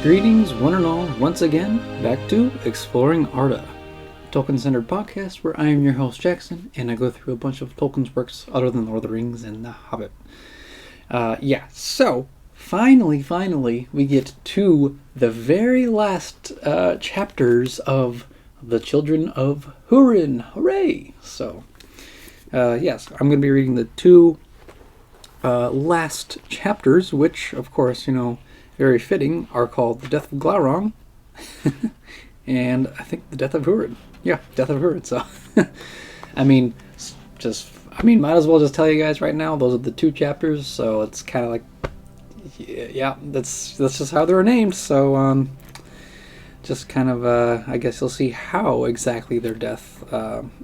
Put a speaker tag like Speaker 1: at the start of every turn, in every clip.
Speaker 1: Greetings, one and all, once again, back to Exploring Arda, a Tolkien-centered podcast where I am your host, Jackson, and I go through a bunch of Tolkien's works other than Lord of the Rings and The Hobbit. So, finally, we get to the very last chapters of the Children of Húrin. Hooray! So, yes, I'm going to be reading the two last chapters, which, of course, very fitting, are called The Death of Glaurung and I think The Death of Húrin. Yeah, Death of Húrin. So, might as well just tell you guys right now, those are the two chapters, so it's kind of like, yeah, that's just how they're named, so, just kind of, I guess you'll see how exactly their death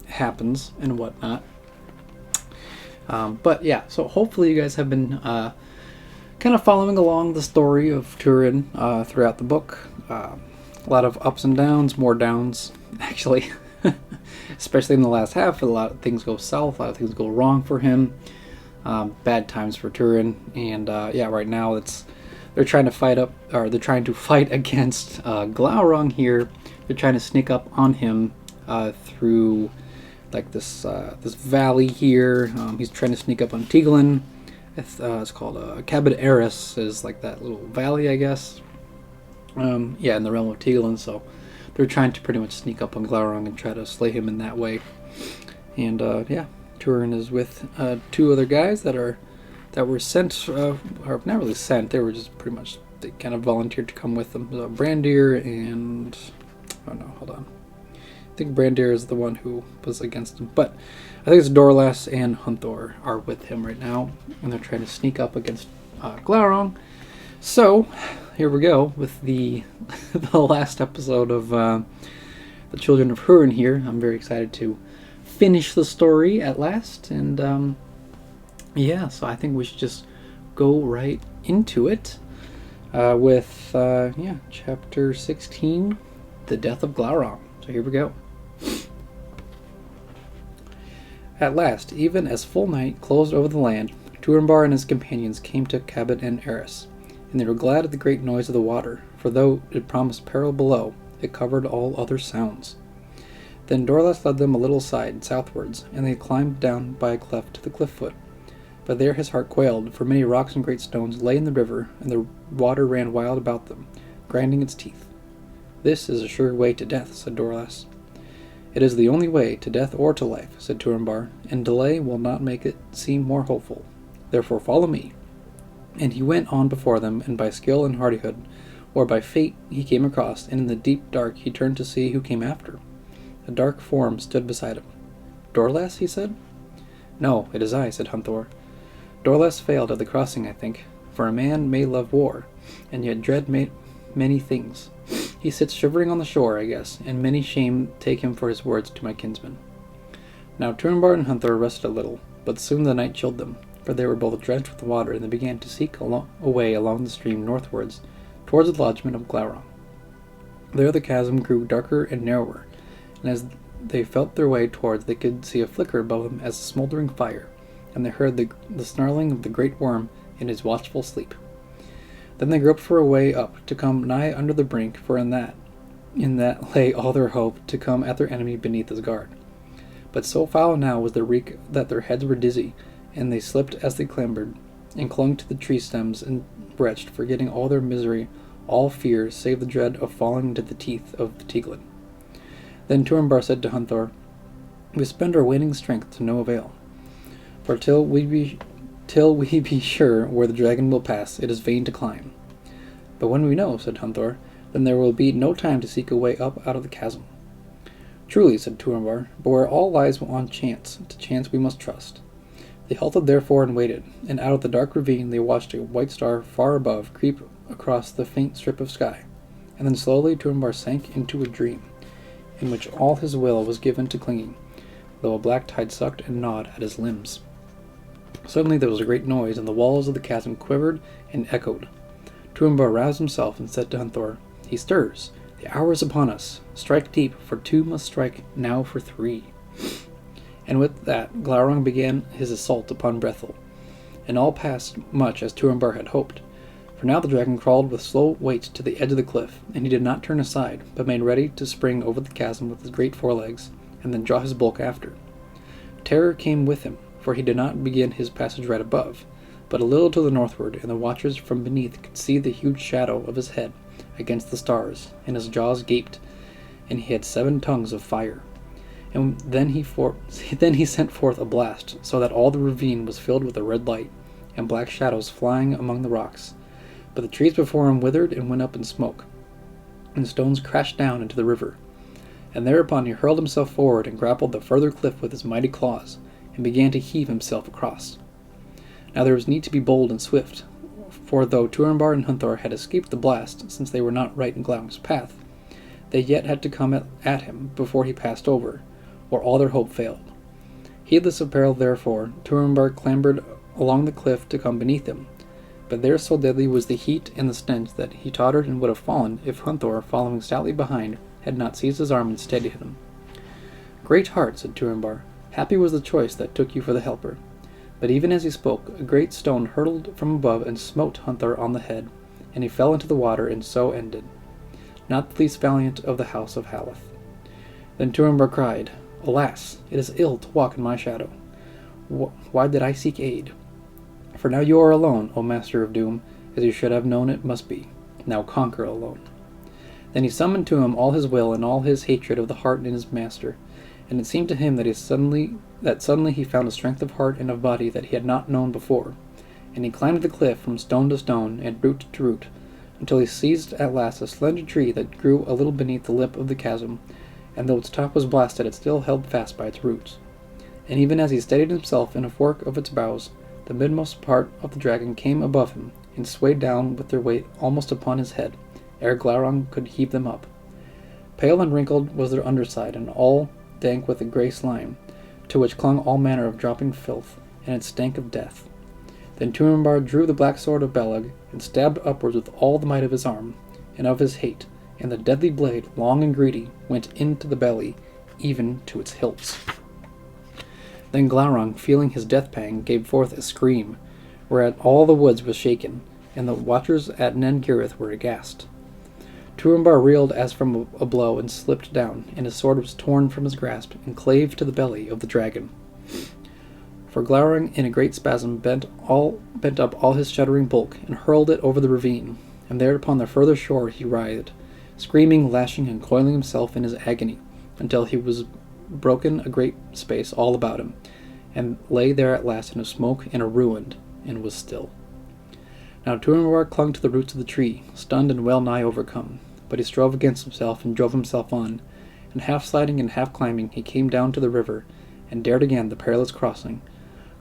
Speaker 1: happens and whatnot. But yeah, so hopefully you guys have been kind of following along the story of Túrin throughout the book. A lot of ups and downs, more downs, actually. Especially in the last half, a lot of things go south, a lot of things go wrong for him. Bad times for Túrin, and right now they're trying to fight against Glaurung here. They're trying to sneak up on him through like this valley here. He's trying to sneak up on Teiglin. It's called Cabot Eris, is like that little valley, I guess. In the realm of Teiglin, so they're trying to pretty much sneak up on Glaurung and try to slay him in that way. And Túrin is with two other guys that were sent, or not really sent. They were just pretty much, they kind of volunteered to come with them. Brandir and I think Brandir is the one who was against him, but I think it's Dorlas and Hunthor are with him right now, and they're trying to sneak up against Glaurung. So here we go with the the last episode of the Children of Húrin here. I'm very excited to finish the story at last, and so I think we should just go right into it with chapter 16, The Death of Glaurung. So here we go. At last, even as full night closed over the land, Túrin and his companions came to Cabot and Eris, and they were glad at the great noise of the water, for though it promised peril below, it covered all other sounds. Then Dorlas led them a little side, southwards, and they climbed down by a cleft to the cliff foot. But there his heart quailed, for many rocks and great stones lay in the river, and the water ran wild about them, grinding its teeth. "This is a sure way to death," said Dorlas. "It is the only way, to death or to life," said Túrin, "and delay will not make it seem more hopeful. Therefore follow me." And he went on before them, and by skill and hardihood, or by fate, he came across, and in the deep dark he turned to see who came after. A dark form stood beside him. "Dorlas?" he said. "No, it is I," said Hunthor. "Dorlas failed at the crossing, I think, for a man may love war, and yet dread many things. He sits shivering on the shore, I guess, and many shame take him for his words to my kinsman." Now Túrin and Hunthor rested a little, but soon the night chilled them, for they were both drenched with water, and they began to seek a way along the stream northwards, towards the lodgment of Glaurung. There the chasm grew darker and narrower, and as they felt their way towards, they could see a flicker above them as a smoldering fire, and they heard the snarling of the great worm in his watchful sleep. Then they groped for a way up, to come nigh under the brink, for in that lay all their hope, to come at their enemy beneath his guard. But so foul now was the reek that their heads were dizzy, and they slipped as they clambered, and clung to the tree stems, and retched, forgetting all their misery, all fear, save the dread of falling into the teeth of the Teiglin. Then Túrin said to Hunthor, "We spend our waning strength to no avail, for till we be sure where the dragon will pass, it is vain to climb." "But when we know," said Hunthor, "then there will be no time to seek a way up out of the chasm." "Truly," said Túrin, "but where all lies on chance, to chance we must trust." They halted therefore and waited, and out of the dark ravine they watched a white star far above creep across the faint strip of sky, and then slowly Túrin sank into a dream, in which all his will was given to clinging, though a black tide sucked and gnawed at his limbs. Suddenly there was a great noise, and the walls of the chasm quivered and echoed. Túrin roused himself and said to Hunthor, "He stirs. The hour is upon us. Strike deep, for two must strike now for three." And with that Glaurung began his assault upon Brethil, and all passed much as Túrin had hoped, For now the dragon crawled with slow weight to the edge of the cliff, and he did not turn aside, but made ready to spring over the chasm with his great forelegs, and then draw his bulk after. Terror came with him, for he did not begin his passage right above, but a little to the northward, and the watchers from beneath could see the huge shadow of his head against the stars, and his jaws gaped, and he had 7 tongues of fire. And then he sent forth a blast, so that all the ravine was filled with a red light, and black shadows flying among the rocks. But the trees before him withered and went up in smoke, and stones crashed down into the river. And thereupon he hurled himself forward and grappled the further cliff with his mighty claws, and began to heave himself across. Now there was need to be bold and swift, for though Turambar and Hunthor had escaped the blast, since they were not right in Glaurung's path, they yet had to come at him before he passed over, or all their hope failed. Heedless of peril, therefore, Turambar clambered along the cliff to come beneath him, but there so deadly was the heat and the stench that he tottered and would have fallen if Hunthor, following stoutly behind, had not seized his arm and steadied him. "Great heart," said Turambar, "happy was the choice that took you for the helper." But even as he spoke, a great stone hurtled from above and smote Hunthor on the head, and he fell into the water, and so ended. Not the least valiant of the house of Haleth. Then Turambar cried, "Alas, it is ill to walk in my shadow. Why did I seek aid? For now you are alone, O Master of Doom, as you should have known it must be. Now conquer alone." Then he summoned to him all his will and all his hatred of the heart in his master, and it seemed to him that suddenly he found a strength of heart and of body that he had not known before, and he climbed the cliff from stone to stone and root to root, until he seized at last a slender tree that grew a little beneath the lip of the chasm, and though its top was blasted, it still held fast by its roots. And even as he steadied himself in a fork of its boughs, the midmost part of the dragon came above him, and swayed down with their weight almost upon his head, ere Glaurung could heave them up. Pale and wrinkled was their underside, and all dank with a grey slime, to which clung all manner of dropping filth, and it stank of death. Then Turambar drew the black sword of Beleg, and stabbed upwards with all the might of his arm, and of his hate, and the deadly blade, long and greedy, went into the belly, even to its hilts. Then Glaurung, feeling his death pang, gave forth a scream, whereat all the woods was shaken, and the watchers at Nen Girith were aghast. Turambar reeled as from a blow and slipped down, and his sword was torn from his grasp and clave to the belly of the dragon. For Glaurung in a great spasm bent up all his shuddering bulk and hurled it over the ravine, and there upon the further shore he writhed, screaming, lashing, and coiling himself in his agony, until he was broken a great space all about him, and lay there at last in a smoke and a ruined, and was still. Now Turambar clung to the roots of the tree, stunned and well nigh overcome, but he strove against himself and drove himself on, and half sliding and half climbing he came down to the river, and dared again the perilous crossing,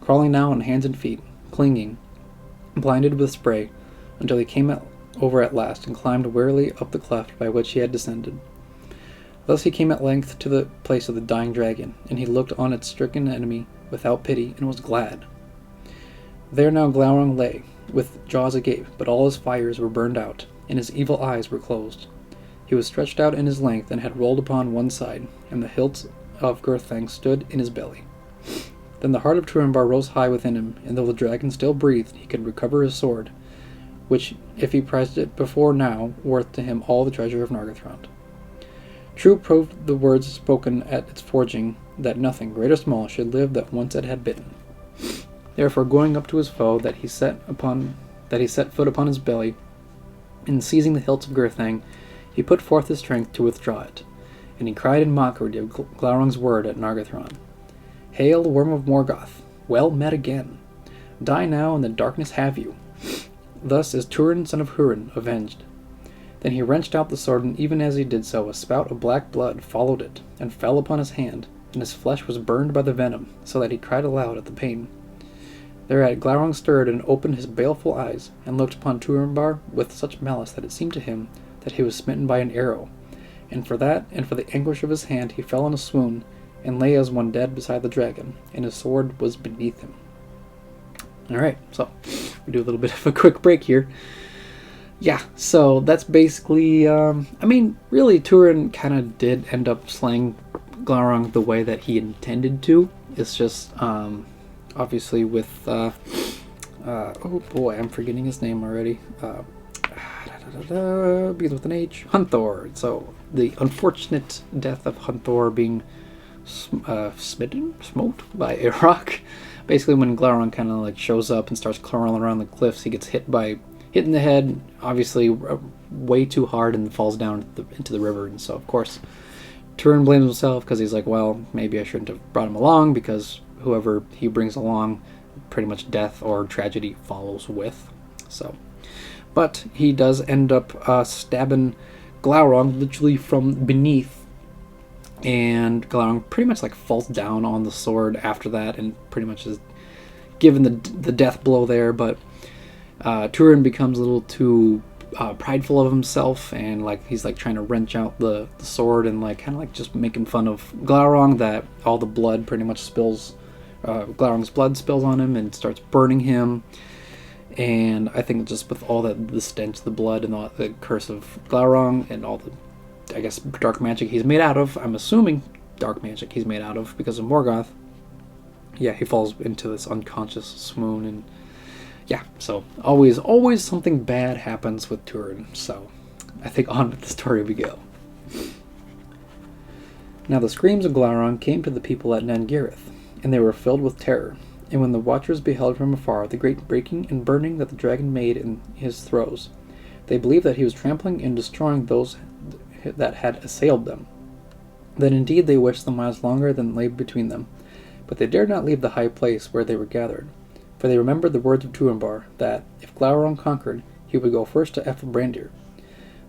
Speaker 1: crawling now on hands and feet, clinging, blinded with spray, until he came over at last and climbed wearily up the cleft by which he had descended. Thus he came at length to the place of the dying dragon, and he looked on its stricken enemy without pity, and was glad. There now Glaurung lay, with jaws agape, but all his fires were burned out, and his evil eyes were closed. He was stretched out in his length, and had rolled upon one side, and the hilt of Gurthang stood in his belly. Then the heart of Turambar rose high within him, and though the dragon still breathed, he could recover his sword, which, if he prized it before now, worth to him all the treasure of Nargothrond. True proved the words spoken at its forging, that nothing, great or small, should live that once it had bitten. Therefore, going up to his foe, that he set foot upon his belly, and seizing the hilt of Gurthang, he put forth his strength to withdraw it, and he cried in mockery of Glaurung's word at Nargothrond, "Hail, worm of Morgoth! Well met again! Die now, and the darkness have you! Thus is Túrin, son of Húrin, avenged." Then he wrenched out the sword, and even as he did so, a spout of black blood followed it, and fell upon his hand, and his flesh was burned by the venom, so that he cried aloud at the pain. Thereat Glaurung stirred and opened his baleful eyes, and looked upon Turambar with such malice that it seemed to him that he was smitten by an arrow, and for that, and for the anguish of his hand, he fell in a swoon, and lay as one dead beside the dragon, and his sword was beneath him. Alright, so we do a little bit of a quick break here. Yeah, so that's basically, really Túrin kind of did end up slaying Glaurung the way that he intended to. It's just, obviously with Oh boy, I'm forgetting his name already. Begins with an H. Hunthor. So the unfortunate death of Hunthor being smoked by a rock. Basically, when Glaurung kind of like shows up and starts crawling around the cliffs, he gets hit in the head, obviously way too hard, and falls down into the river. And so, of course, Túrin blames himself because he's like, well, maybe I shouldn't have brought him along, because whoever he brings along, pretty much death or tragedy follows with. So, but he does end up stabbing Glaurung literally from beneath, and Glaurung pretty much like falls down on the sword after that, and pretty much is given the death blow there. But Túrin becomes a little too prideful of himself, and like he's like trying to wrench out the sword, and like kind of like just making fun of Glaurung, that all the blood pretty much spills. Glaurung's blood spills on him and starts burning him. And I think just with all the stench, the blood, and the curse of Glaurung, and all the, I guess, dark magic he's made out of, I'm assuming dark magic he's made out of because of Morgoth, yeah, he falls into this unconscious swoon. And yeah, so always something bad happens with Túrin. So I think on with the story we go. Now the screams of Glaurung came to the people at Nen Girith, and they were filled with terror. And when the watchers beheld from afar the great breaking and burning that the dragon made in his throes, they believed that he was trampling and destroying those that had assailed them. Then indeed they wished the miles longer than lay between them, but they dared not leave the high place where they were gathered, for they remembered the words of Túrin, that, if Glaurung conquered, he would go first to Brandir.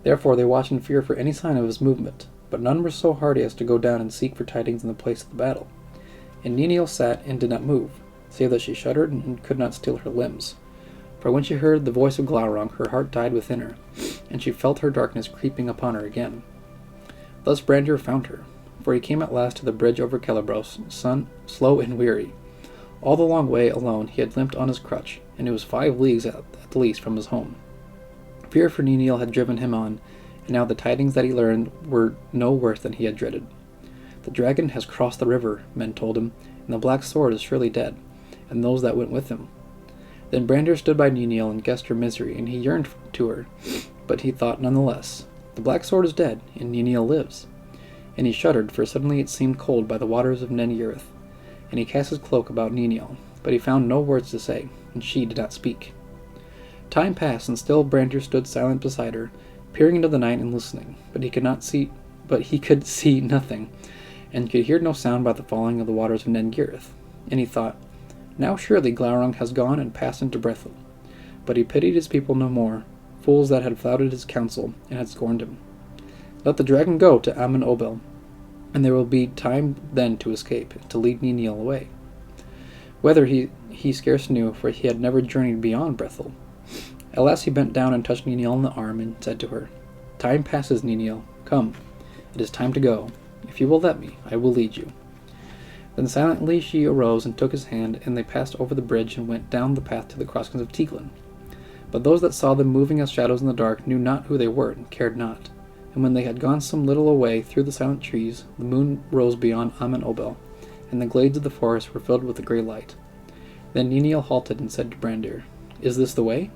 Speaker 1: Therefore they watched in fear for any sign of his movement, but none were so hardy as to go down and seek for tidings in the place of the battle. And Niniel sat and did not move, save that she shuddered and could not still her limbs. For when she heard the voice of Glaurung, her heart died within her, and she felt her darkness creeping upon her again. Thus Brandir found her, for he came at last to the bridge over Celebros, slow and weary. All the long way alone he had limped on his crutch, and it was 5 leagues at the least from his home. Fear for Niniel had driven him on, and now the tidings that he learned were no worse than he had dreaded. The dragon has crossed the river, men told him, and the black sword is surely dead, and those that went with him. Then Brandir stood by Niniel and guessed her misery, and he yearned to her, but he thought none the less, the black sword is dead, and Niniel lives. And he shuddered, for suddenly it seemed cold by the waters of Nen Girith, and he cast his cloak about Niniel, but he found no words to say, and she did not speak. Time passed, and still Brandir stood silent beside her, peering into the night and listening, but he could see nothing, and could hear no sound by the falling of the waters of Nen Girith. And he thought, now surely Glaurung has gone and passed into Brethil. But he pitied his people no more, fools that had flouted his counsel and had scorned him. Let the dragon go to Amon Obel, and there will be time then to escape, to lead Niniel away. Whether he scarce knew, for he had never journeyed beyond Brethil. At last he bent down and touched Niniel on the arm, and said to her, Time passes, Niniel. Come, it is time to go. If you will let me, I will lead you. Then silently she arose and took his hand, and they passed over the bridge and went down the path to the crossings of Teiglin. But those that saw them moving as shadows in the dark knew not who they were, and cared not. And when they had gone some little away through the silent trees, the moon rose beyond Amon Obel, and the glades of the forest were filled with a grey light. Then Niniel halted and said to Brandir, Is this the way?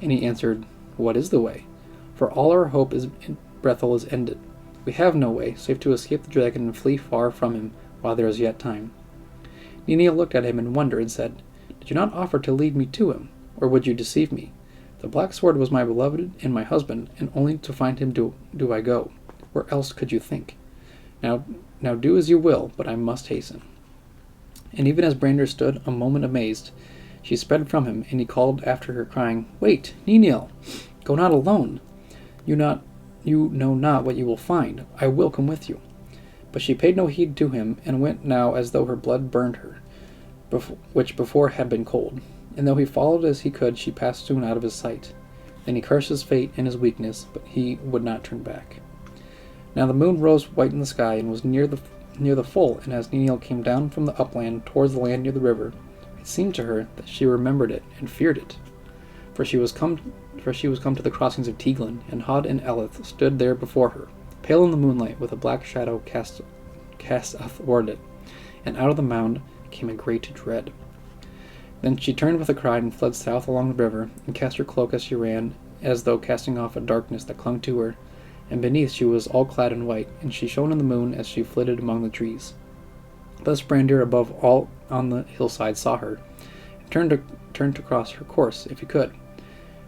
Speaker 1: And he answered, What is the way? For all our hope in Brethil is ended. We have no way, save to escape the dragon and flee far from him, while there is yet time. Niniel looked at him in wonder and said, Did you not offer to lead me to him, or would you deceive me? The black sword was my beloved and my husband, and only to find him do I go. Where else could you think? Now do as you will, but I must hasten. And even as Brandir stood a moment amazed, she sped from him, and he called after her, crying, Wait, Niniel, go not alone. You know not what you will find. I will come with you. But she paid no heed to him, and went now as though her blood burned her, which before had been cold. And though he followed as he could, she passed soon out of his sight. Then he cursed his fate and his weakness, but he would not turn back. Now the moon rose white in the sky, and was near the full, and as Niniel came down from the upland towards the land near the river, it seemed to her that she remembered it and feared it. For she was come to the crossings of Teiglin, and Hod and Eleth stood there before her, pale in the moonlight, with a black shadow cast athwart it, and out of the mound came a great dread. Then she turned with a cry and fled south along the river, and cast her cloak as she ran, as though casting off a darkness that clung to her, and beneath she was all clad in white, and she shone in the moon as she flitted among the trees. Thus Brandir above all on the hillside saw her, and turned to cross her course, if he could.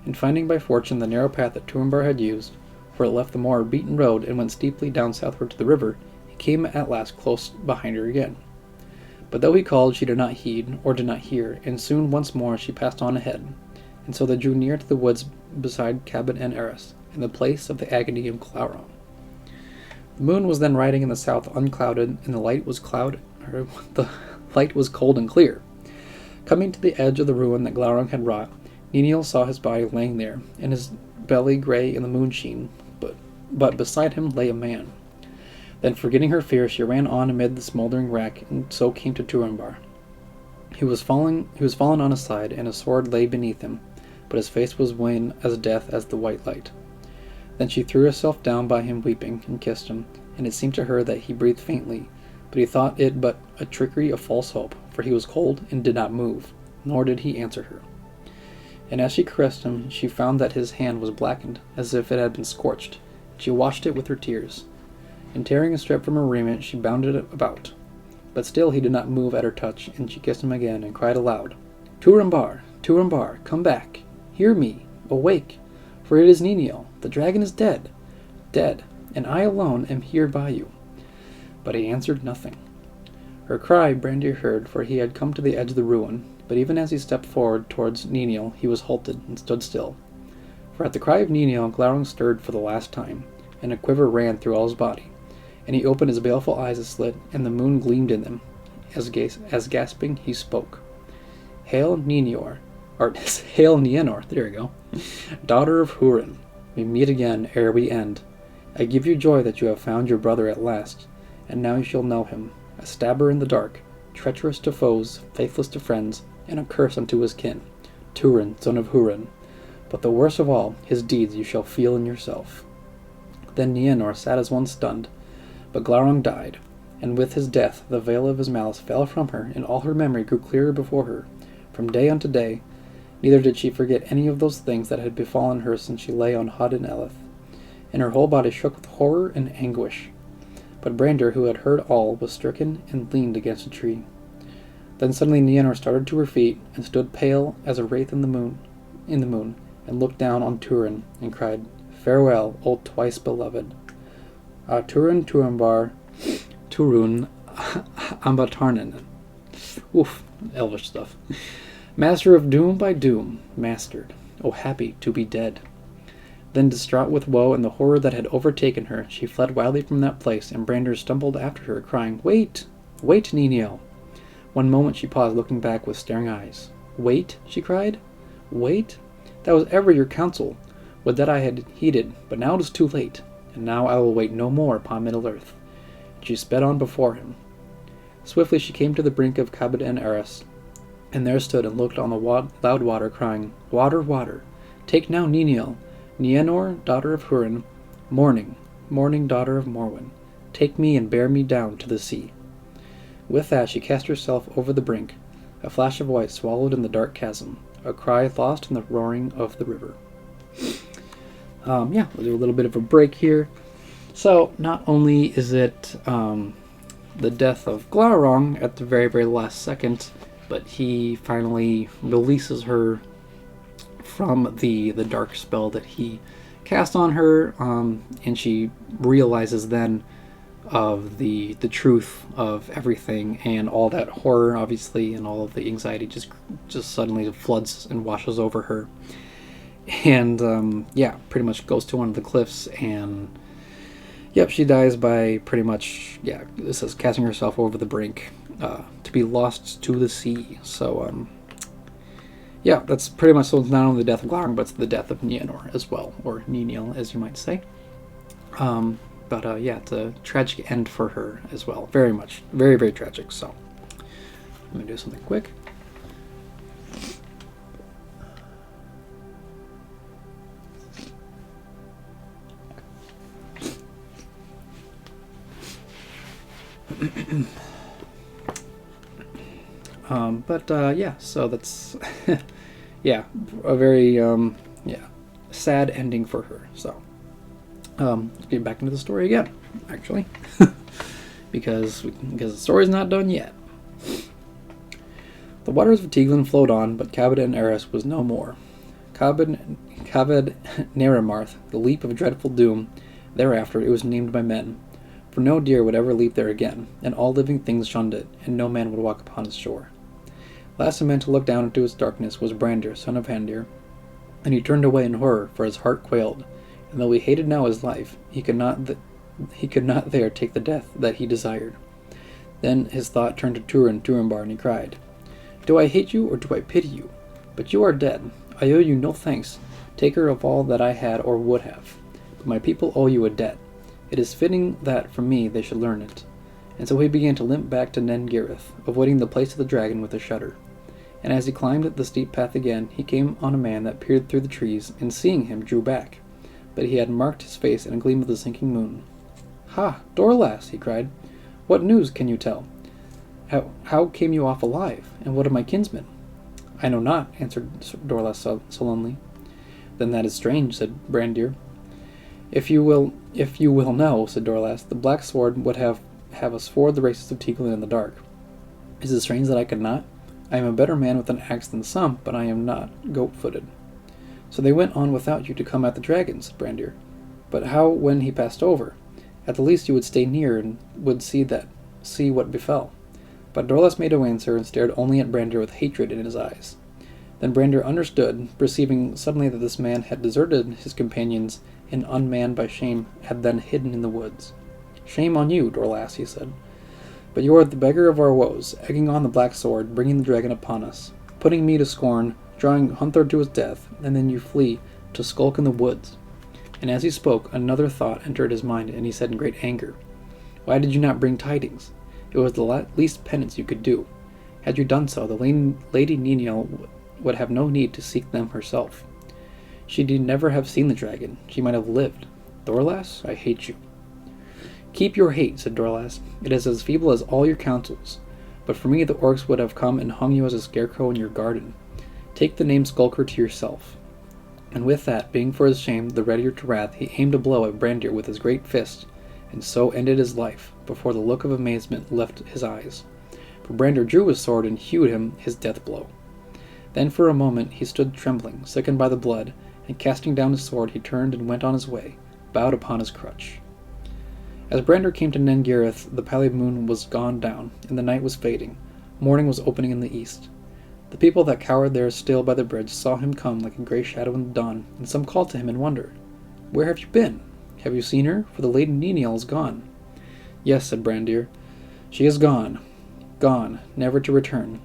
Speaker 1: And finding by fortune the narrow path that Turambar had used, for it left the more beaten road and went steeply down southward to the river, he came at last close behind her again. But though he called, she did not heed, or did not hear, and soon once more she passed on ahead. And so they drew near to the woods beside Cabot and Eris, in the place of the agony of Glaurung. The moon was then riding in the south unclouded, and the light was cold and clear. Coming to the edge of the ruin that Glaurung had wrought, Niniel saw his body laying there, and his belly gray in the moonsheen, but beside him lay a man. Then, forgetting her fear, she ran on amid the smoldering wreck, and so came to Turambar. He was fallen on his side, and his sword lay beneath him, but his face was wan as death as the white light. Then she threw herself down by him weeping, and kissed him, and it seemed to her that he breathed faintly, but he thought it but a trickery of false hope, for he was cold and did not move, nor did he answer her. And as she caressed him, she found that his hand was blackened, as if it had been scorched. She washed it with her tears, and tearing a strip from her raiment, she bound it about. But still he did not move at her touch, and she kissed him again, and cried aloud, Turambar, Turambar, come back, hear me, awake, for it is Niniel, the dragon is dead, and I alone am here by you. But he answered nothing. Her cry Brandir heard, for he had come to the edge of the ruin, but even as he stepped forward towards Niniel, he was halted, and stood still. For at the cry of Niniel, Glaurung stirred for the last time, and a quiver ran through all his body, and he opened his baleful eyes aslit, and the moon gleamed in them. As gasping, he spoke. Hail Nienor, Hail Nienor, there we go, daughter of Húrin, we meet again ere we end. I give you joy that you have found your brother at last, and now you shall know him, a stabber in the dark, treacherous to foes, faithless to friends, and a curse unto his kin, Túrin, son of Húrin. But the worst of all, his deeds you shall feel in yourself. Then Nienor sat as one stunned, but Glaurung died, and with his death the veil of his malice fell from her, and all her memory grew clearer before her, from day unto day. Neither did she forget any of those things that had befallen her since she lay on Hod and Eleth, and her whole body shook with horror and anguish. But Brandir, who had heard all, was stricken and leaned against a tree. Then suddenly Nienor started to her feet, and stood pale as a wraith in the moon, and looked down on Túrin, and cried, Farewell, old twice beloved. Túrin Turambar, Turun Ambatarnen. Oof, elvish stuff. Master of doom by doom, mastered. Oh, happy to be dead. Then, distraught with woe and the horror that had overtaken her, she fled wildly from that place, and Brandir stumbled after her, crying, Wait! Wait, Niniel! One moment she paused, looking back with staring eyes. Wait, she cried. Wait? That was ever your counsel. Would that I had heeded, but now it is too late, and now I will wait no more upon Middle-earth. She sped on before him. Swiftly she came to the brink of Cabot and Eris, and there stood and looked on the loud water, crying, Water, water! Take now Niniel, Nienor, daughter of Húrin, Morning, morning, daughter of Morwen. Take me and bear me down to the sea. With that she cast herself over the brink, a flash of white swallowed in the dark chasm, a cry lost in the roaring of the river. We'll do a little bit of a break here. So, not only is it the death of Glaurung at the very, very last second, but he finally releases her from the dark spell that he cast on her, and she realizes then of the truth of everything, and all that horror, obviously, and all of the anxiety just suddenly floods and washes over her. And pretty much goes to one of the cliffs, and she dies by pretty much, this is casting herself over the brink to be lost to the sea. So that's pretty much, so it's not only the death of Glaurung, but it's the death of Nienor as well, or Niniel, as you might say. It's a tragic end for her as well. Very much, very, very tragic. So I'm gonna do something quick. Yeah, so that's, yeah, a very, sad ending for her. So, let's get back into the story again, actually, because the story's not done yet. The waters of Teiglin flowed on, but Cabot and Eris was no more. Cabot Neramarth, the leap of dreadful doom. Thereafter it was named by men, for no deer would ever leap there again, and all living things shunned it, and no man would walk upon its shore. Last of men to look down into its darkness was Brandir, son of Handir, and he turned away in horror, for his heart quailed, and though he hated now his life, he could not there take the death that he desired. Then his thought turned to Túrinbar, and he cried, "Do I hate you, or do I pity you? But you are dead. I owe you no thanks, taker of all that I had or would have. But my people owe you a debt. It is fitting that from me they should learn it." And so he began to limp back to Nen Girith, avoiding the place of the dragon with a shudder. And as he climbed the steep path again, he came on a man that peered through the trees, and seeing him, drew back. But he had marked his face in a gleam of the sinking moon. "Ha, Dorlass!" he cried. "What news can you tell? How came you off alive, and what of my kinsmen?" "I know not," answered Dorlass sullenly. "Then that is strange," said Brandir. If you will know," said Dorlass, "the black sword would have us ford the races of Teiglin in the dark. Is it strange that I could not? I am a better man with an axe than some, but I am not goat-footed." "So they went on without you to come at the dragon," said Brandir. "But how when he passed over? At the least you would stay near and would see what befell." But Dorlass made no answer and stared only at Brandir with hatred in his eyes. Then Brandir understood, perceiving suddenly that this man had deserted his companions and, unmanned by shame, had then hidden in the woods. "Shame on you, Dorlass," he said. "But you are the beggar of our woes, egging on the black sword, bringing the dragon upon us, putting me to scorn, drawing Hunther to his death, and then you flee to skulk in the woods." And as he spoke, another thought entered his mind, and he said in great anger, "Why did you not bring tidings? It was the least penance you could do. Had you done so, the Lady Niniel would have no need to seek them herself. She need never have seen the dragon. She might have lived. Dorlass, I hate you." "Keep your hate," said Dorlass. "It is as feeble as all your counsels. But for me the orcs would have come and hung you as a scarecrow in your garden. Take the name Skulker to yourself." And with that, being for his shame the readier to wrath, he aimed a blow at Brandir with his great fist, and so ended his life, before the look of amazement left his eyes. For Brandir drew his sword and hewed him his death blow. Then for a moment he stood trembling, sickened by the blood, and casting down his sword he turned and went on his way, bowed upon his crutch. As Brandir came to Nen Girith, the pallid moon was gone down, and the night was fading. Morning was opening in the east. The people that cowered there still by the bridge saw him come like a grey shadow in the dawn, and some called to him in wonder, "Where have you been? Have you seen her? For the Lady Niniel is gone." "Yes," said Brandir, "she is gone, never to return.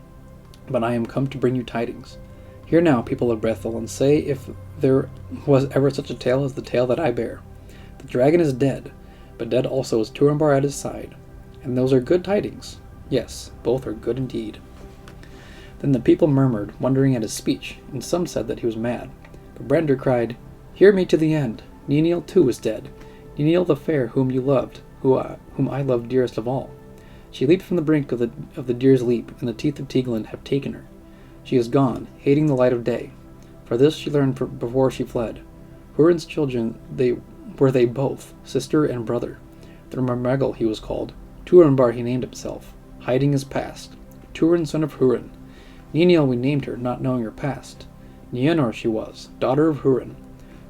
Speaker 1: But I am come to bring you tidings. Hear now, people of Brethil, and say if there was ever such a tale as the tale that I bear. The dragon is dead, but dead also is Túrinbar at his side. And those are good tidings. Yes, both are good indeed." Then the people murmured, wondering at his speech, and some said that he was mad. But Brandir cried, "Hear me to the end. Niniel too is dead. Niniel the fair, whom you loved, whom I loved dearest of all. She leaped from the brink of the Deer's Leap, and the teeth of Teiglin have taken her. She is gone, hating the light of day. For this she learned before she fled. Húrin's children were they both, sister and brother. Thermormegel he was called. Túrinbar he named himself, hiding his past. Túrin, son of Húrin. Niniel we named her, not knowing her past. Nienor she was, daughter of Húrin.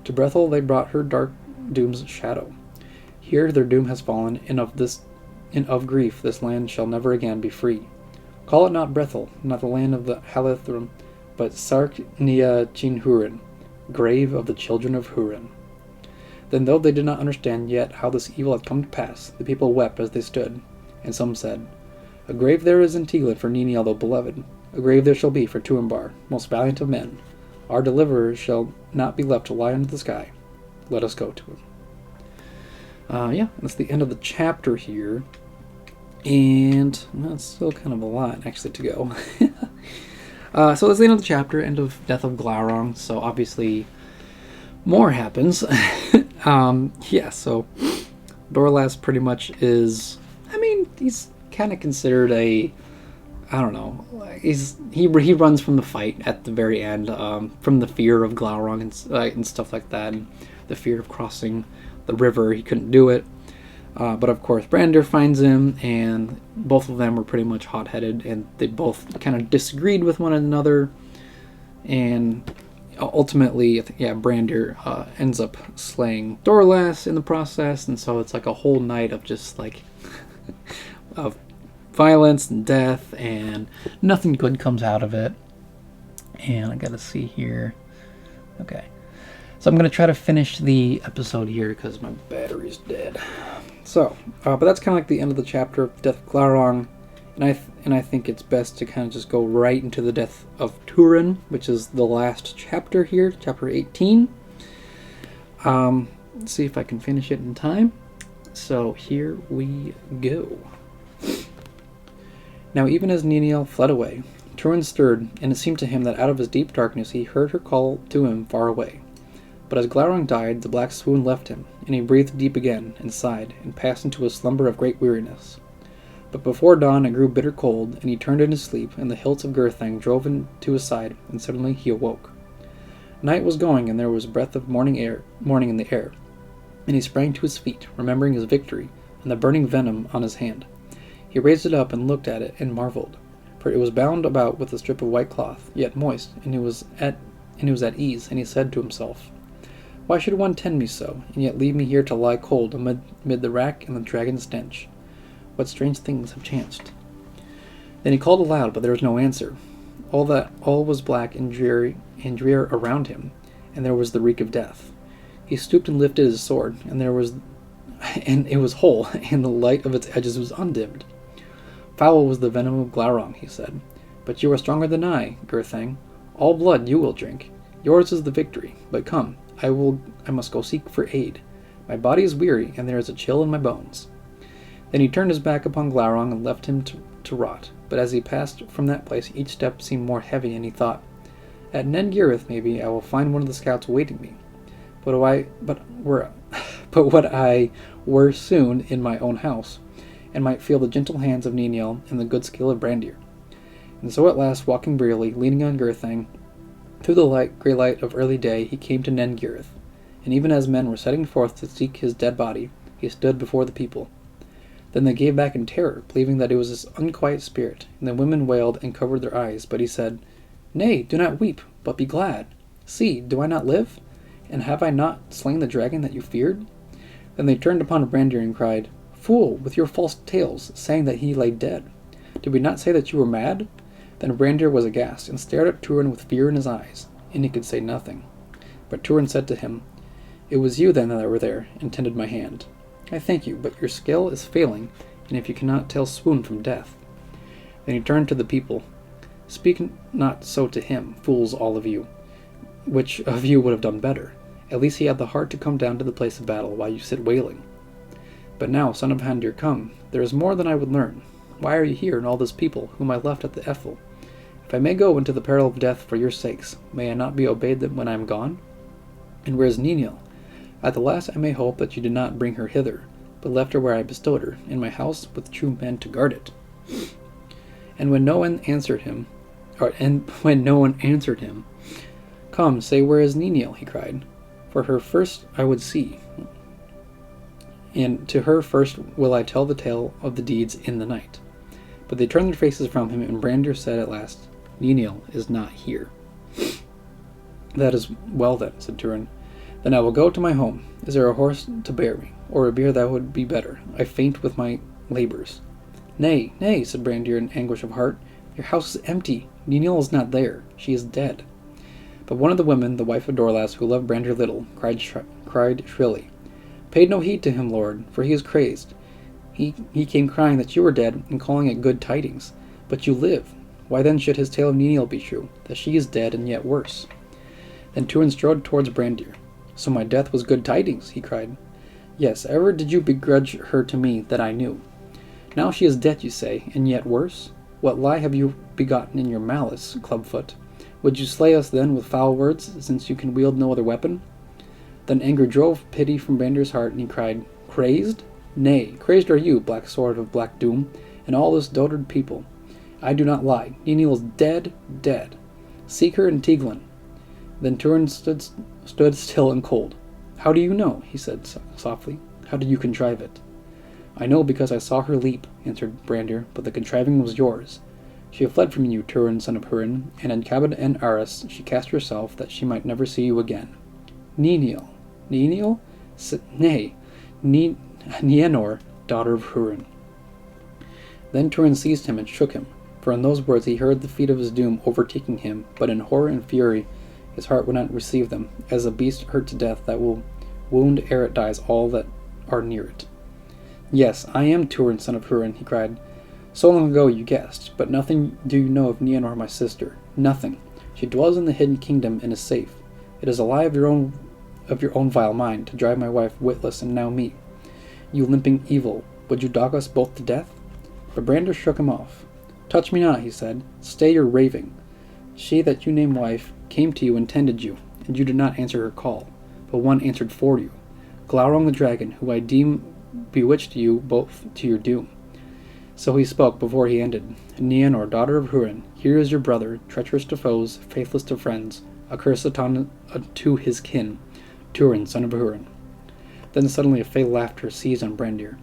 Speaker 1: To Brethil they brought her dark doom's shadow. Here their doom has fallen, and of grief this land shall never again be free. Call it not Brethil, not the land of the Halithrim, but Sark Nia Chin Húrin, grave of the children of Húrin. Then, though they did not understand yet how this evil had come to pass, the people wept as they stood, and some said, "A grave there is in Teiglin for Niniel the beloved. A grave there shall be for Túrinbar, most valiant of men. Our deliverer shall not be left to lie under the sky. Let us go to him." That's the end of the chapter here. And that's still kind of a lot, actually, to go. So that's the end of the chapter, end of Death of Glaurung. So obviously, more happens. So Dorlass pretty much is, he's kind of considered a I don't know. He runs from the fight at the very end, from the fear of Glaurung and stuff like that, and the fear of crossing the river. He couldn't do it. But of course, Brandir finds him, and both of them were pretty much hot-headed, and they both kind of disagreed with one another. And ultimately, Brandir ends up slaying Dorlas in the process, and so it's like a whole night of just like of violence and death, and nothing good comes out of it. And I gotta see here. Okay, so I'm gonna try to finish the episode here because my battery's dead. So, but that's kind of like the end of the chapter of the death of Glaurung, and I think it's best to kind of just go right into the death of Túrin, which is the last chapter here, chapter 18. Let's see if I can finish it in time. So here we go. Now even as Niniel fled away, Túrin stirred, and it seemed to him that out of his deep darkness he heard her call to him far away. But as Glaurung died, the black swoon left him, and he breathed deep again, and sighed, and passed into a slumber of great weariness. But before dawn it grew bitter cold, and he turned in his sleep, and the hilts of Gurthang drove into his side, and suddenly he awoke. Night was going, and there was a breath of morning in the air, and he sprang to his feet, remembering his victory, and the burning venom on his hand. He raised it up and looked at it, and marveled, for it was bound about with a strip of white cloth, yet moist, and he was at ease, and he said to himself, "Why should one tend me so, and yet leave me here to lie cold amid the rack and the dragon's stench? What strange things have chanced?" Then he called aloud, but there was no answer. All was black and drear around him, and there was the reek of death. He stooped and lifted his sword, and it was whole, and the light of its edges was undimmed. "Foul was the venom of Glaurung," he said, "but you are stronger than I, Gurthang. All blood you will drink. Yours is the victory. But come, I must go seek for aid. My body is weary, and there is a chill in my bones." Then he turned his back upon Glaurung and left him to rot. But as he passed from that place, each step seemed more heavy, and he thought, "At Nengirith, maybe I will find one of the scouts awaiting me. But what I were soon in my own house, and might feel the gentle hands of Niniel and the good skill of Brandir." And so at last, walking wearily, leaning on Gurthang, through the grey light of early day, he came to Nengirith. And even as men were setting forth to seek his dead body, he stood before the people. Then they gave back in terror, believing that it was his unquiet spirit, and the women wailed and covered their eyes. But he said, "Nay, do not weep, but be glad. See, do I not live? And have I not slain the dragon that you feared?" Then they turned upon Brandir and cried, "Fool, with your false tales, saying that he lay dead. Did we not say that you were mad?" Then Brandir was aghast, and stared at Túrin with fear in his eyes, and he could say nothing. But Túrin said to him, "It was you then that were there, and tended my hand. I thank you, but your skill is failing, and if you cannot tell swoon from death." Then he turned to the people. "Speak not so to him, fools all of you. Which of you would have done better? At least he had the heart to come down to the place of battle while you sit wailing. But now, son of Handir, come. There is more than I would learn. Why are you here, and all this people, whom I left at the Ethel? If I may go into the peril of death for your sakes, may I not be obeyed when I am gone? And where is Niniel? At the last I may hope that you did not bring her hither, but left her where I bestowed her, in my house with true men to guard it." And when no one answered him, "Come, say, where is Niniel?" he cried. "For her first I would see, and to her first will I tell the tale of the deeds in the night." But they turned their faces from him, and Brandir said at last, "Niniel is not here." "That is well then," said Túrin. "Then I will go to my home. Is there a horse to bear me, or a bier that would be better? I faint with my labors." "Nay, nay," said Brandir in anguish of heart. "Your house is empty. Niniel is not there. She is dead." But one of the women, the wife of Dorlas, who loved Brandir little, cried shrilly, "Pay no heed to him, lord, for he is crazed. He came crying that you were dead, and calling it good tidings. But you live. Why then should his tale of Niniel be true, that she is dead and yet worse?" Then Túrin strode towards Brandir. "So my death was good tidings," he cried. "Yes, ever did you begrudge her to me that I knew. Now she is dead, you say, and yet worse? What lie have you begotten in your malice, clubfoot? Would you slay us then with foul words, since you can wield no other weapon?" Then anger drove pity from Brandir's heart, and he cried, "Crazed? Nay, crazed are you, black sword of black doom, and all this dotard people. I do not lie. Niniel is dead, dead. Seek her in Teiglin. Then Túrin stood still and cold. How do you know? He said softly. How did you contrive it? I know because I saw her leap, answered Brandir, but the contriving was yours. She fled from you, Túrin, son of Húrin, and in Cabot and Aris she cast herself that she might never see you again. Niniel. Niniel? Nay, Nienor, daughter of Húrin. Then Túrin seized him and shook him, for in those words he heard the feet of his doom overtaking him, but in horror and fury his heart would not receive them, as a beast hurt to death that will wound ere it dies all that are near it. Yes, I am Túrin, son of Húrin, he cried. So long ago you guessed, but nothing do you know of Nienor, my sister. Nothing. She dwells in the hidden kingdom and is safe. It is a lie of your own vile mind to drive my wife witless and now me. You limping evil, would you dog us both to death? But Brandir shook him off. Touch me not, he said. Stay your raving. She that you name wife came to you and tended you, and you did not answer her call, but one answered for you. Glaurung the dragon, who I deem bewitched you both to your doom. So he spoke before he ended. Nienor, daughter of Húrin, here is your brother, treacherous to foes, faithless to friends, accursed to his kin, Túrin, son of Húrin. Then suddenly a fatal laughter seized on Brandir.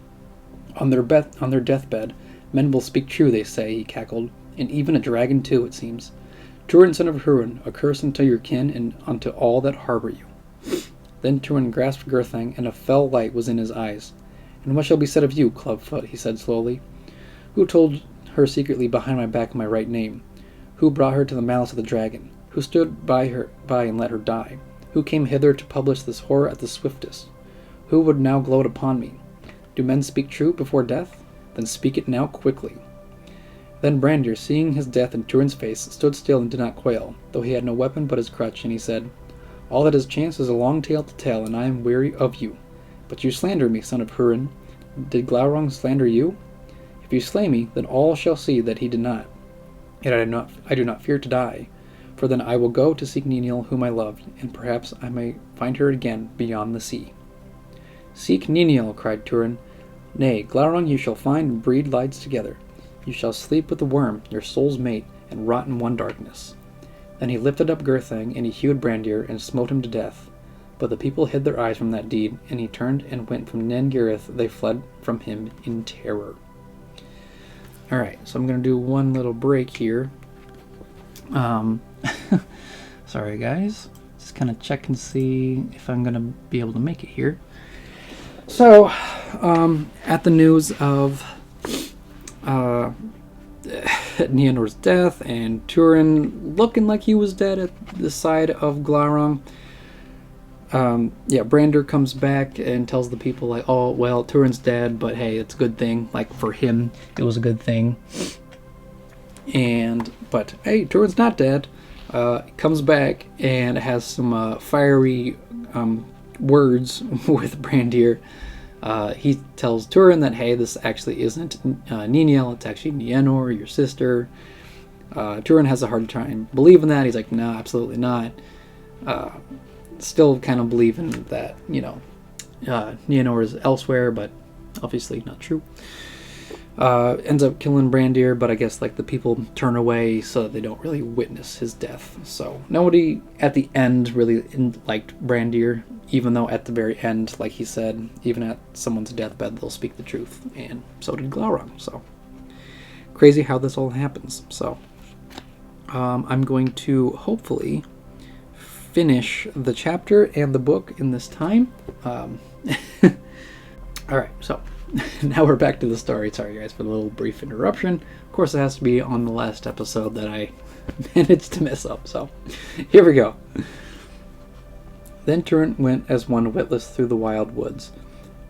Speaker 1: On their deathbed, men will speak true, they say, he cackled, and even a dragon too, it seems. Túrin, son of Húrin, accursed unto your kin and unto all that harbor you. Then Túrin grasped Gurthang, and a fell light was in his eyes. And what shall be said of you, clubfoot, he said slowly. Who told her secretly behind my back my right name? Who brought her to the malice of the dragon? Who stood by and let her die? Who came hither to publish this horror at the swiftest? Who would now gloat upon me? Do men speak true before death? Then speak it now quickly. Then Brandir, seeing his death in Túrin's face, stood still and did not quail, though he had no weapon but his crutch, and he said, All that has chanced is a long tale to tell, and I am weary of you. But you slander me, son of Húrin. Did Glaurung slander you? If you slay me, then all shall see that he did not. Yet I do not fear to die, for then I will go to seek Niniel, whom I loved, and perhaps I may find her again beyond the sea. Seek Niniel, cried Túrin. Nay, Glaurung you shall find and breed lives together. You shall sleep with the worm, your soul's mate, and rot in one darkness. Then he lifted up Gurthang, and he hewed Brandir, and smote him to death. But the people hid their eyes from that deed, and he turned and went from Nen Girith. They fled from him in terror. Alright, so I'm going to do one little break here. Sorry guys, just kind of check and see if I'm going to be able to make it here. So, at the news of Nienor's death and Túrin looking like he was dead at the side of Glaurung, Brandir comes back and tells the people, like, oh, well, Túrin's dead, but hey, it's a good thing. Like, for him, it was a good thing. But hey, Túrin's not dead. Comes back and has some fiery words with Brandir. He tells Túrin that, hey, this actually isn't Niniel, it's actually Nienor, your sister. Túrin has a hard time believing that. He's like, no, absolutely not. Still kind of believing that, Nienor is elsewhere, but obviously not true. Ends up killing Brandir, but I guess the people turn away so that they don't really witness his death. So nobody at the end really liked Brandir, even though at the very end, like he said, even at someone's deathbed, they'll speak the truth. And so did Glaurung. So crazy how this all happens. So I'm going to hopefully finish the chapter and the book in this time. Alright, so now we're back to the story. Sorry guys for the little brief interruption. Of course it has to be on the last episode that I managed to mess up, so here we go. Then Túrin went as one witless through the wild woods,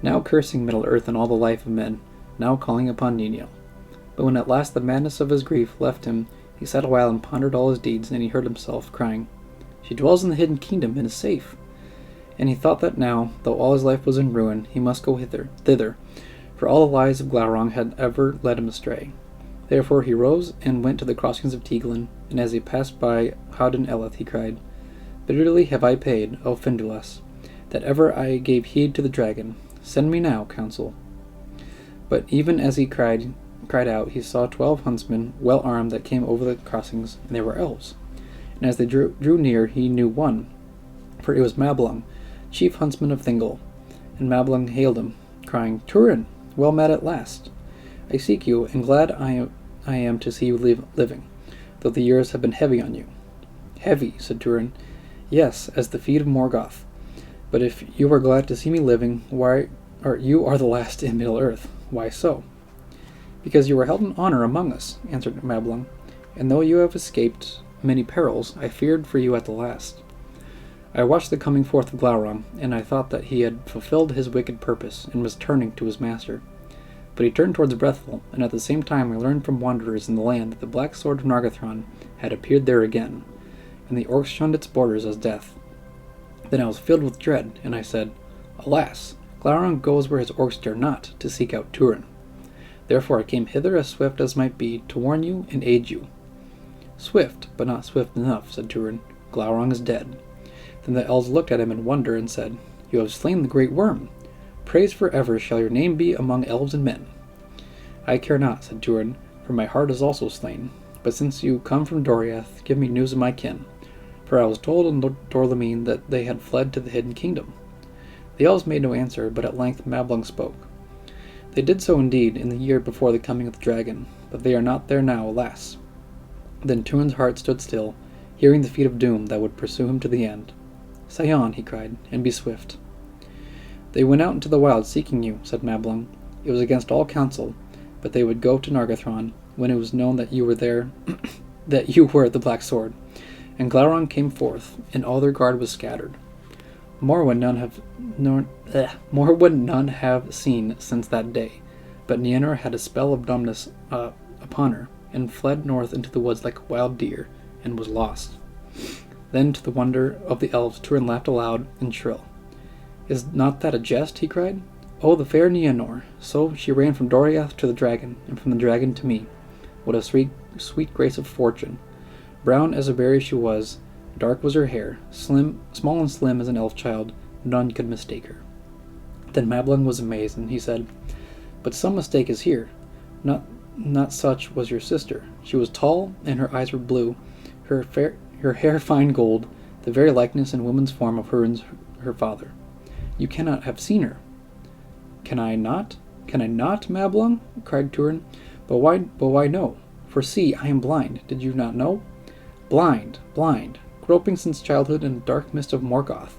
Speaker 1: now cursing Middle-earth and all the life of men, now calling upon Niniel. But when at last the madness of his grief left him, he sat awhile and pondered all his deeds, and he heard himself crying, She dwells in the hidden kingdom and is safe. And he thought that now, though all his life was in ruin, he must go thither, for all the lies of Glaurung had ever led him astray. Therefore he rose and went to the crossings of Teiglin, and as he passed by Hadin Eleth, he cried, Bitterly have I paid, O Findulas, that ever I gave heed to the dragon. Send me now, counsel. But even as he cried, cried out, he saw 12 huntsmen, well armed, that came over the crossings, and they were elves. And as they drew near, he knew one, for it was Mablung, chief huntsman of Thingol. And Mablung hailed him, crying, "Túrin, well met at last. I seek you, and glad I am to see you living, though the years have been heavy on you." "Heavy," said Túrin. "Yes, as the feet of Morgoth. But if you are glad to see me living, you are the last in Middle-earth. Why so?" "Because you are held in honor among us," answered Mablung, "and though you have escaped many perils, I feared for you at the last. I watched the coming forth of Glaurung, and I thought that he had fulfilled his wicked purpose, and was turning to his master. But he turned towards Brethil, and at the same time I learned from wanderers in the land that the black sword of Nargothrond had appeared there again, and the orcs shunned its borders as death. Then I was filled with dread, and I said, Alas, Glaurung goes where his orcs dare not, to seek out Túrin. Therefore I came hither as swift as might be, to warn you and aid you." "Swift, but not swift enough," said Túrin. "Glaurung is dead." Then the elves looked at him in wonder and said, "You have slain the great worm. Praised forever shall your name be among elves and men." "I care not," said Túrin, "for my heart is also slain. But since you come from Doriath, give me news of my kin. For I was told in Dorlamine that they had fled to the hidden kingdom." The elves made no answer, but at length Mablung spoke. "They did so indeed in the year before the coming of the dragon, but they are not there now, alas." Then Túrin's heart stood still, hearing the feet of doom that would pursue him to the end. "Say on," he cried, "and be swift." "They went out into the wild seeking you," said Mablung. "It was against all counsel, but they would go to Nargothrond, when it was known that you were there, that you were the Black Sword. And Glaurung came forth, and all their guard was scattered. More would none have seen since that day, but Nienor had a spell of dumbness upon her, and fled north into the woods like a wild deer, and was lost." Then, to the wonder of the elves, Túrin laughed aloud and shrill. "Is not that a jest?" he cried. "Oh, the fair Nienor! So she ran from Doriath to the dragon, and from the dragon to me. What a sweet grace of fortune! Brown as a berry she was, dark was her hair, small and slim as an elf child, none could mistake her." Then Mablung was amazed, and he said, "But some mistake is here. Not such was your sister. She was tall, and her eyes were blue, her hair fine gold, the very likeness in woman's form of Húrin's her father. You cannot have seen her." Can I not, Mablung?" cried Túrin. But why no? For see, I am blind. Did you not know? Blind, groping since childhood in the dark mist of Morgoth.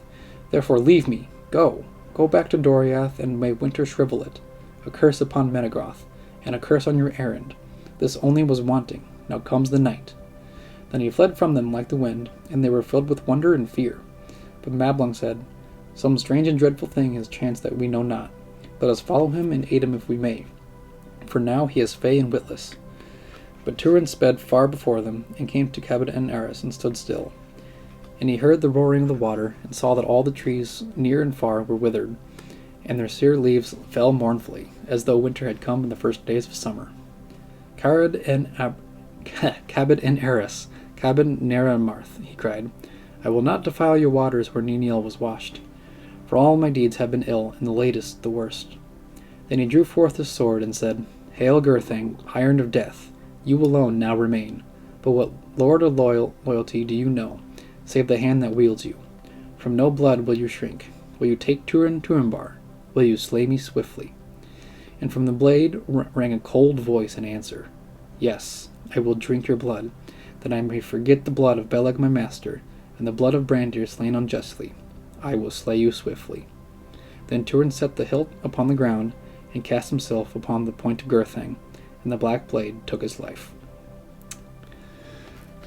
Speaker 1: Therefore leave me. Go back to Doriath, and may winter shrivel it. A curse upon Menegroth, and a curse on your errand. This only was wanting. Now comes the night." Then he fled from them like the wind, and they were filled with wonder and fear. But Mablung said, "Some strange and dreadful thing has chanced that we know not. Let us follow him and aid him if we may. For now he is fey and witless." But Túrin sped far before them, and came to Cabot and Eris, and stood still. And he heard the roaring of the water, and saw that all the trees near and far were withered, and their sere leaves fell mournfully, as though winter had come in the first days of summer. Cabot and Eris, Cabot Neramarth, he cried, "I will not defile your waters where Niniel was washed. For all my deeds have been ill, and the latest the worst." Then he drew forth his sword, and said, "Hail, Gurthang, iron of death! You alone now remain. But what lord of loyalty do you know, save the hand that wields you? From no blood will you shrink. Will you take Túrin, Will you slay me swiftly?" And from the blade rang a cold voice in answer, "Yes, I will drink your blood, that I may forget the blood of Beleg my master, and the blood of Brandir slain unjustly. I will slay you swiftly." Then Túrin set the hilt upon the ground, and cast himself upon the point of Gurthang, and the black blade took his life.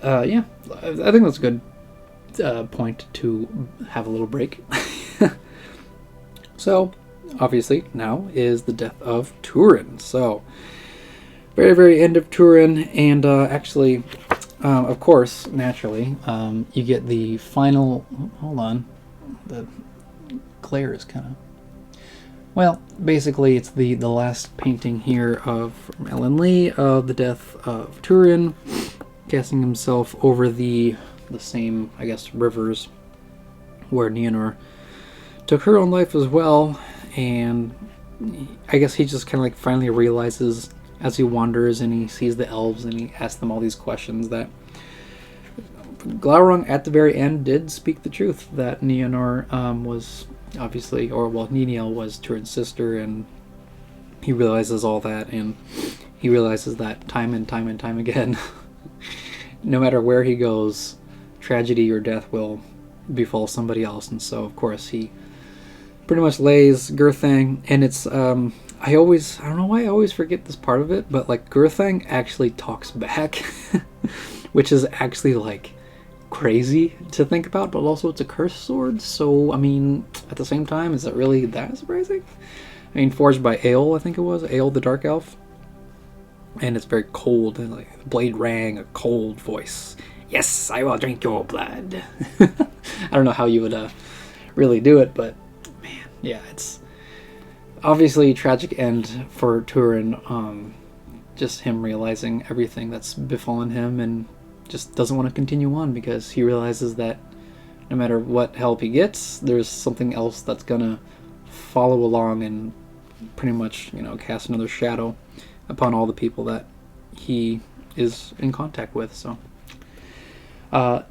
Speaker 1: I think that's a good point to have a little break. So, obviously, now is the death of Túrin. So, very, very end of Túrin, and actually, of course, naturally, you get the final... Hold on. The glare is kind of... Well, basically, it's the last painting here of Ellen Lee of the death of Túrin, casting himself over the same, I guess, rivers where Nienor took her own life as well, and I guess he just kind of like finally realizes as he wanders and he sees the elves and he asks them all these questions, that Glaurung at the very end did speak the truth, that Nienor was obviously, Niniel was Túrin's sister, and he realizes all that, and he realizes that time and time and time again, no matter where he goes, tragedy or death will befall somebody else. And so, of course, he pretty much lays Gurthang, and it's, I don't know why I always forget this part of it, but, like, Gurthang actually talks back, which is actually, like, crazy to think about, but also it's a cursed sword, so, I mean, at the same time, is it really that surprising? I mean, forged by Ael, I think it was, Ael the Dark Elf, and it's very cold, and, like, the blade rang a cold voice. Yes, I will drink your blood. I don't know how you would really do it, but man, yeah, it's obviously a tragic end for Túrin. Just him realizing everything that's befallen him and just doesn't want to continue on because he realizes that no matter what help he gets, there's something else that's gonna follow along and pretty much, cast another shadow upon all the people that he is in contact with. So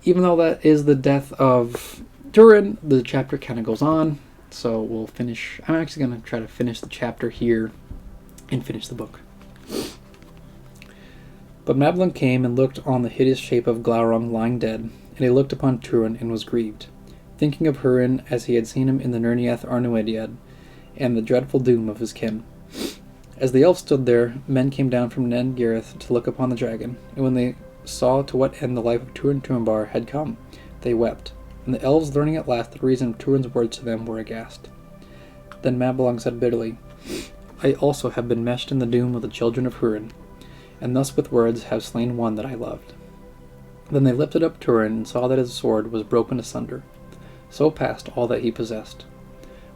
Speaker 1: even though that is the death of Túrin, the chapter kind of goes on. So we'll finish. I'm actually going to try to finish the chapter here and finish the book. But Mablung came and looked on the hideous shape of Glaurung lying dead, and he looked upon Túrin and was grieved, thinking of Húrin as he had seen him in the Nirniath Arnuediad, and the dreadful doom of his kin. As the elves stood there, men came down from Nen Gareth to look upon the dragon, and when they saw to what end the life of Túrin Turambar had come, they wept, and the elves, learning at last the reason of Túrin's words to them, were aghast. Then Mablung said bitterly, I also have been meshed in the doom of the children of Húrin, and thus with words have slain one that I loved. Then they lifted up Túrin and saw that his sword was broken asunder. So passed all that he possessed.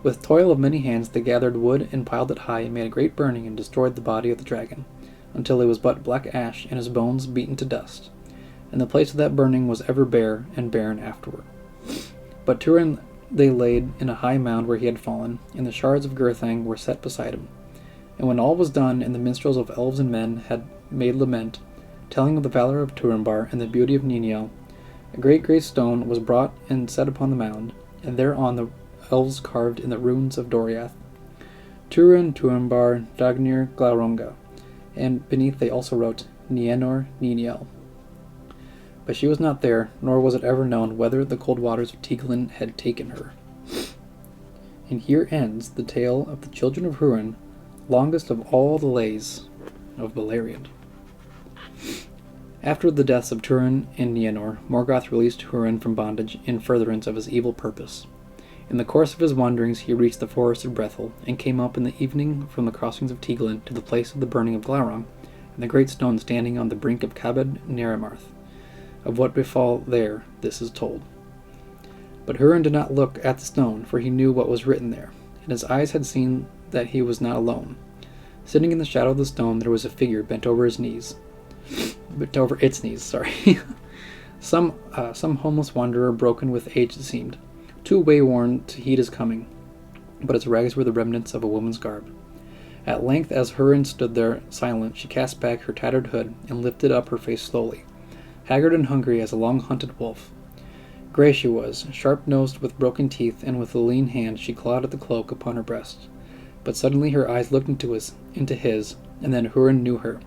Speaker 1: With toil of many hands they gathered wood and piled it high and made a great burning and destroyed the body of the dragon, until it was but black ash and his bones beaten to dust, and the place of that burning was ever bare and barren afterward. But Túrin they laid in a high mound where he had fallen, and the shards of Gurthang were set beside him. And when all was done, and the minstrels of elves and men had made lament, telling of the valor of Turambar and the beauty of Niniel, a great grey stone was brought and set upon the mound, and thereon the elves carved in the runes of Doriath, Túrin Turambar Dagnir Glaurunga, and beneath they also wrote Nienor Niniel. But she was not there, nor was it ever known whether the cold waters of Teiglin had taken her. And here ends the tale of the Children of Húrin, longest of all the lays of Beleriand. After the deaths of Túrin and Nienor, Morgoth released Húrin from bondage in furtherance of his evil purpose. In the course of his wanderings he reached the forest of Brethil, and came up in the evening from the crossings of Teiglin to the place of the burning of Glaurung, and the great stone standing on the brink of Cabed Neramarth. Of what befall there, this is told. But Húrin did not look at the stone, for he knew what was written there, and his eyes had seen that he was not alone. Sitting in the shadow of the stone there was a figure bent over its knees. Some homeless wanderer, broken with age it seemed, too wayworn to heed his coming, but its rags were the remnants of a woman's garb. At length, as Húrin stood there silent, she cast back her tattered hood and lifted up her face slowly, haggard and hungry as a long-hunted wolf. Grey she was, sharp-nosed with broken teeth, and with a lean hand she clawed at the cloak upon her breast. But suddenly her eyes looked into his, and then Húrin knew her.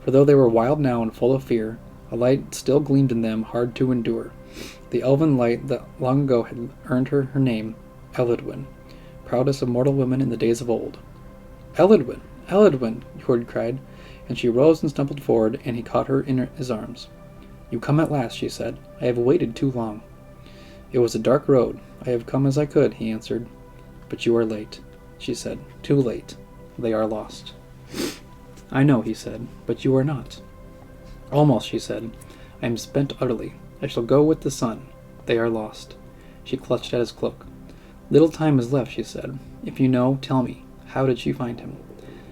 Speaker 1: For though they were wild now and full of fear, a light still gleamed in them, hard to endure. The elven light that long ago had earned her name, Elidwin, proudest of mortal women in the days of old. Elidwin! Elidwin! Húrin cried, and she rose and stumbled forward, and he caught her in his arms. You come at last, she said. I have waited too long. It was a dark road. I have come as I could, he answered. But you are late, she said. Too late. They are lost. I know, he said, but you are not. Almost, she said. I am spent utterly. I shall go with the sun. They are lost. She clutched at his cloak. Little time is left, she said. If you know, tell me. How did she find him?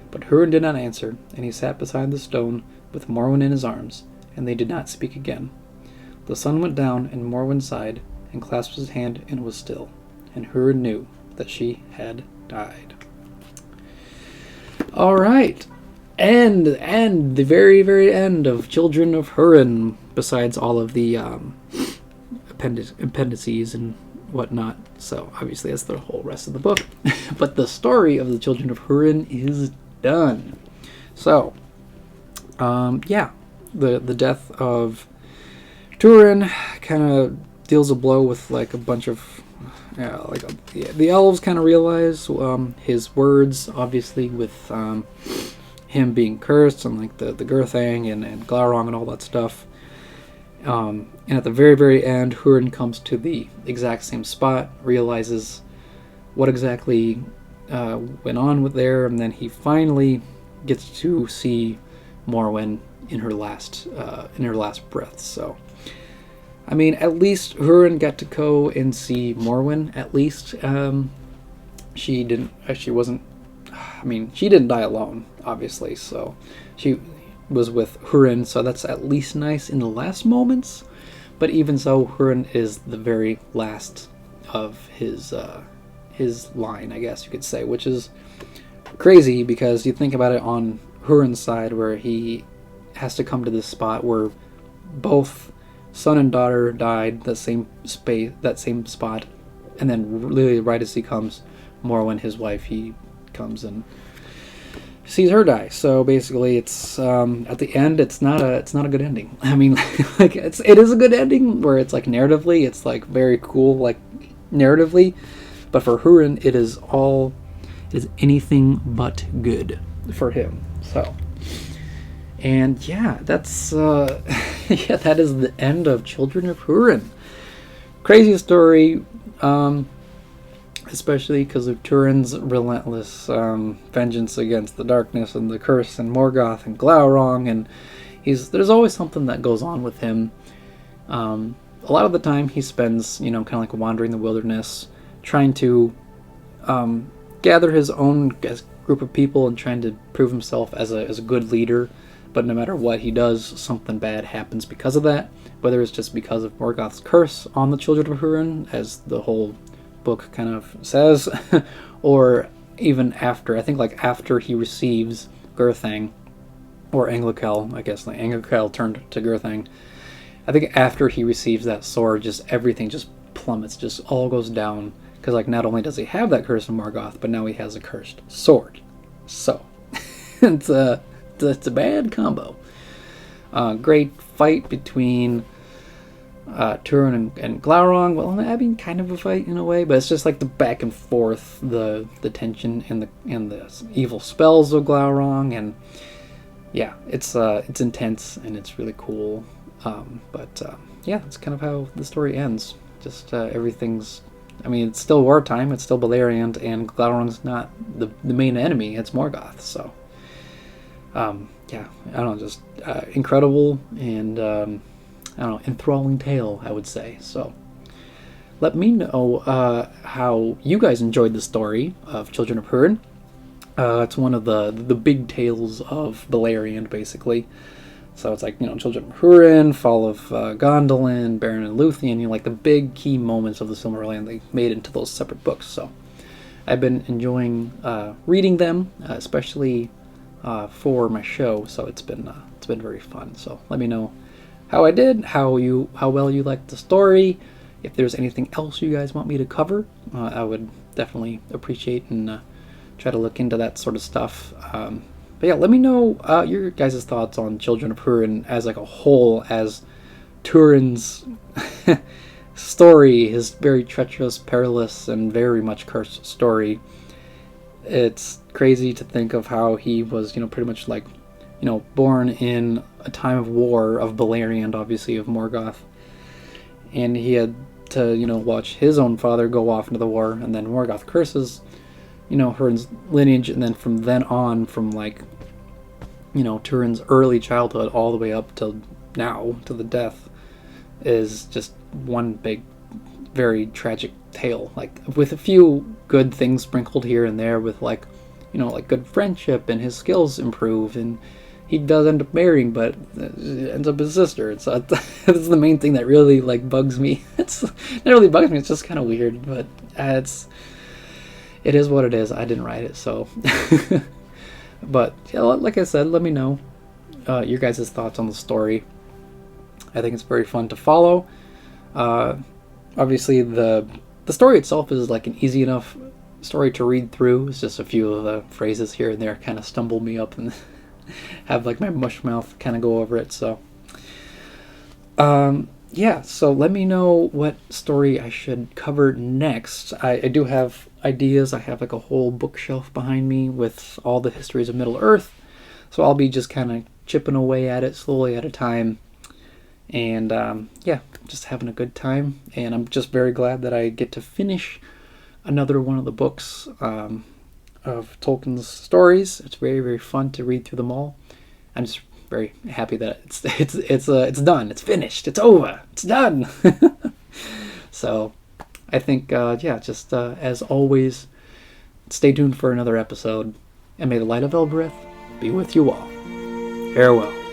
Speaker 1: But Húrin did not answer, and he sat beside the stone with Morwen in his arms, and they did not speak again. The sun went down, and Morwen sighed, and clasped his hand, and was still. And Húrin knew that she had died. All right. And the very, very end of Children of Húrin, besides all of the appendices and whatnot. So obviously that's the whole rest of the book. But the story of the Children of Húrin is done. So, yeah, the death of Túrin kind of deals a blow with like a bunch of the elves kind of realize his words, obviously, with him being cursed and like the Gurthang and Glaurung and all that stuff. And at the very, very end, Húrin comes to the exact same spot, realizes what exactly went on with there, and then he finally gets to see Morwen in her last breath. So, I mean, at least Húrin got to go and see Morwen. At least she didn't. She wasn't. I mean, she didn't die alone, obviously. So she was with Húrin. So that's at least nice in the last moments. But even so, Húrin is the very last of his line, I guess you could say, which is crazy because you think about it on Húrin's side, where he has to come to this spot where both son and daughter died that same spot, and then literally right as he comes, Morwen, his wife, he comes and sees her die. So basically, it's at the end, it's not a good ending. I mean, like it is a good ending where it's like narratively, it's like very cool, like narratively, but for Húrin, it is anything but good for him. So, and yeah, that's yeah, that is the end of Children of Húrin. Crazy story, especially because of Túrin's relentless vengeance against the darkness and the curse and Morgoth and Glaurung, and there's always something that goes on with him. A lot of the time he spends, kind of like wandering the wilderness, trying to gather his own group of people and trying to prove himself as a good leader. But no matter what he does, something bad happens because of that. Whether it's just because of Morgoth's curse on the Children of Húrin, as the whole book kind of says, or even after. I think like after he receives Gurthang, or Anglekel, I guess like Anglekel turned to Gurthang. I think after he receives that sword, just everything just plummets, just all goes down. Because like not only does he have that curse from Morgoth, but now he has a cursed sword. So it's a bad combo. Great fight between Túrin and Glaurung. Well, I mean, kind of a fight in a way, but it's just like the back and forth, the tension and the evil spells of Glaurung, and yeah, it's intense and it's really cool. But yeah, that's kind of how the story ends. Just everything's. I mean, it's still wartime. It's still Beleriand, and Glaurung's not the main enemy. It's Morgoth. So, yeah, I don't know, just incredible and I don't know, enthralling tale, I would say. So, let me know how you guys enjoyed the story of Children of Húrin. It's one of the big tales of Beleriand, basically. So it's like, Children of Húrin, Fall of Gondolin, Baron and Luthien, like the big key moments of the Silmarillion they made into those separate books. So I've been enjoying reading them, especially for my show. So it's been very fun. So let me know how I did, how well you liked the story. If there's anything else you guys want me to cover, I would definitely appreciate and try to look into that sort of stuff. But yeah, let me know your guys' thoughts on Children of Húrin as like a whole, as Túrin's story, his very treacherous, perilous, and very much cursed story. It's crazy to think of how he was, pretty much like, born in a time of war, of Beleriand, obviously, of Morgoth. And he had to, watch his own father go off into the war, and then Morgoth curses Húrin's lineage, and then from then on, from like, Túrin's early childhood all the way up till now, to the death, is just one big, very tragic tale, like with a few good things sprinkled here and there, with like, like good friendship, and his skills improve, and he does end up marrying, but it ends up his sister. So that's the main thing that really like bugs me. It's not really bugs me, it's just kind of weird, but it is what it is. I didn't write it, so. But yeah, like I said, let me know your guys' thoughts on the story. I think it's very fun to follow. Obviously, the story itself is like an easy enough story to read through. It's just a few of the phrases here and there kind of stumble me up and have like my mush mouth kind of go over it. So, yeah. So let me know what story I should cover next. I do have ideas. I have like a whole bookshelf behind me with all the histories of Middle Earth. So I'll be just kind of chipping away at it slowly at a time. And yeah, just having a good time. And I'm just very glad that I get to finish another one of the books of Tolkien's stories. It's very, very fun to read through them all. I'm just very happy that it's done. It's finished. It's over. It's done. So I think yeah, just as always, stay tuned for another episode. And may the light of Elbereth be with you all. Farewell.